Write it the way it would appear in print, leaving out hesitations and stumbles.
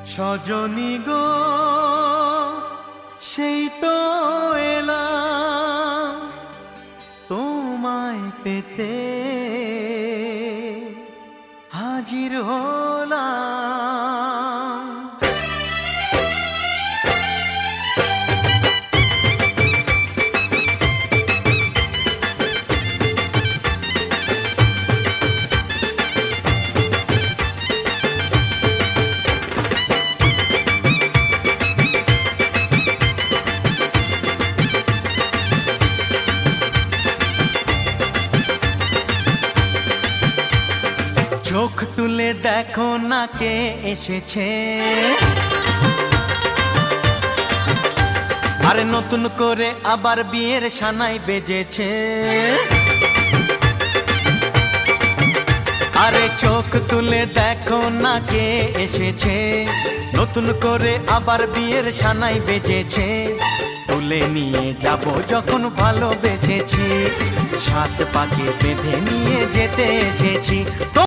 সজনী গো সেই তো এলাম তোমায় পেতে হাজির হলাম। চোখ তুলে দেখো না কে এসেছে, আরে নতুন করে আবার বিয়ের সানাই বেজেছে। আরে চোখ তুলে দেখো না কে এসেছে, নতুন করে আবার বিয়ের সানাই বেজেছে। তুলে নিয়ে যাব যখন ভালোবেসেছি, সাত পাকে বেঁধে নিয়ে যেতে এসেছি।